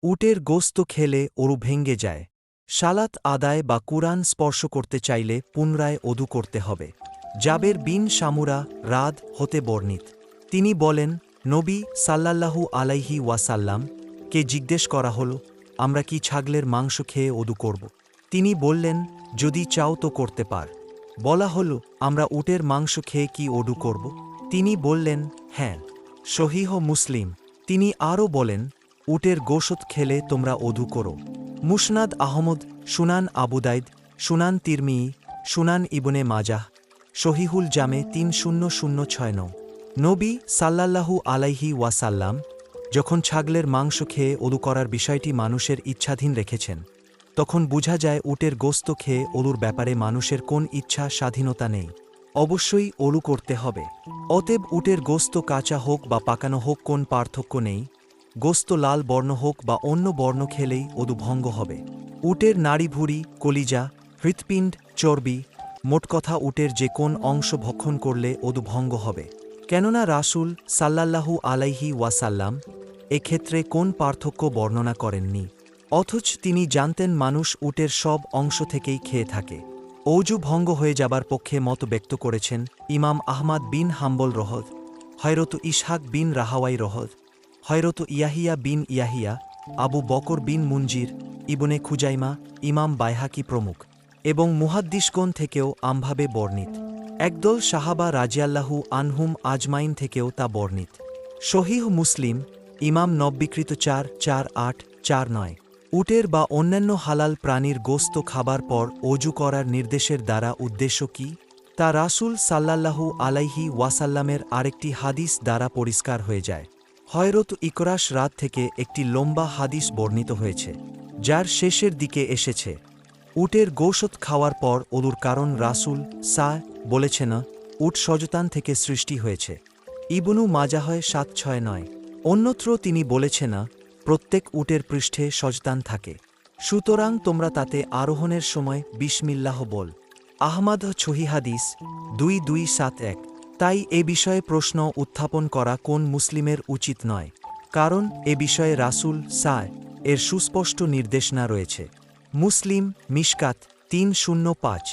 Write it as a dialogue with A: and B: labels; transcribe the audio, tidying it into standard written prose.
A: উটের গোস্ত খেলে ওরু ভেঙ্গে যায়। সালাত আদায় বা কুরআন স্পর্শ করতে চাইলে পুনরায় অদু করতে হবে। জাবের বিন শামুরা রাদ হতে বর্ণিত। তিনি বলেন, নবী সাল্লাল্লাহু আলাইহি ওয়াসাল্লাম কে জিজ্ঞেস করা হল, আমরা কি ছাগলের মাংস খেয়ে অদু করব? তিনি বললেন, যদি চাও তো করতে পার। বলা হল, আমরা উটের মাংস খেয়ে কি অদু করব? তিনি বললেন, হ্যাঁ। সহিহ মুসলিম। তিনি আরও বলেন, উটের গোশত খেলে তোমরা অদু করো। মুসনাদ আহমদ, সুনান আবুদাইদ, সুনান তিরমিই, সুনান ইবনে মাজাহ, সহিহুল জামে ৩০০৬৯। নবী সাল্লাল্লাহু আলাইহি ওয়াসাল্লাম যখন ছাগলের মাংস খেয়ে অদু করার বিষয়টি মানুষের ইচ্ছাধীন রেখেছেন, তখন বোঝা যায় উটের গোস্ত খেয়ে অদুর ব্যাপারে মানুষের কোন ইচ্ছা স্বাধীনতা নেই। অবশ্যই অদু করতে হবে। অতএব উটের গোস্ত কাঁচা হোক বা পাকানো হোক কোন পার্থক্য নেই। গোস্ত লাল বর্ণ হোক বা অন্য বর্ণ খেলেই অদু ভঙ্গ হবে। উটের নাড়িভুঁড়ি, কলিজা, হৃৎপিণ্ড, চর্বি, মোটকথা উটের যে কোন অংশ ভক্ষণ করলে অদু ভঙ্গ হবে। কেননা রাসূল সাল্লাল্লাহু আলাইহি ওয়াসাল্লাম এক্ষেত্রে কোন পার্থক্য বর্ণনা করেননি। অথচ তিনি জানতেন মানুষ উটের সব অংশ থেকেই খেয়ে থাকে। অজু ভঙ্গ হয়ে যাবার পক্ষে মত ব্যক্ত করেছেন ইমাম আহমাদ বিন হাম্বল রহদ, হযরত ইসহাক বিন রাহাওয়াই রহদ, হযরত ইয়াহিয়া বিন ইয়াহিয়া, আবু বকর বিন মুনজির, ইবনে খুজাইমা, ইমাম বাইহাকি প্রমুখ, এবং মুহাদ্দিসগণ থেকেও আমভাবে বর্ণিত। একদল সাহাবা রাজিয়াল্লাহু আনহুম আজমাইন থেকেও তা বর্ণিত। সহিহ মুসলিম, ইমাম নব্বিকৃত ৪৪৮-৪৯। উটের বা অন্যান্য হালাল প্রাণীর গোস্ত খাবার পর অজু করার নির্দেশের দ্বারা উদ্দেশ্য কি, তা রাসূল সাল্লাল্লাহু আলাইহি ওয়াসাল্লামের আরেকটি হাদিস দ্বারা পরিষ্কার হয়ে যায়। হযরত ইকরাশ রাত থেকে একটি লম্বা হাদিস বর্ণিত হয়েছে, যার শেষের দিকে এসেছে, উটের গোশত খাওয়ার পর অদুর কারণ রাসূল বলেছেন, উট শয়তান থেকে সৃষ্টি হয়েছে। ইবনু মাজাহ ৭৬৯। অন্যত্র তিনি বলেছেন, প্রত্যেক উটের পৃষ্ঠে শয়তান থাকে, সুতরাং তোমরা তাতে আরোহণের সময় বিসমিল্লাহ বল। আহমাদ সহিহ হাদিস ২২৭১। তাই এ বিষয়ে প্রশ্ন উত্থাপন করা কোন মুসলিমের উচিত নয়, কারণ এ বিষয়ে রাসূল এর সুস্পষ্ট নির্দেশনা রয়েছে। মুসলিম মিশকাত ৩০৫।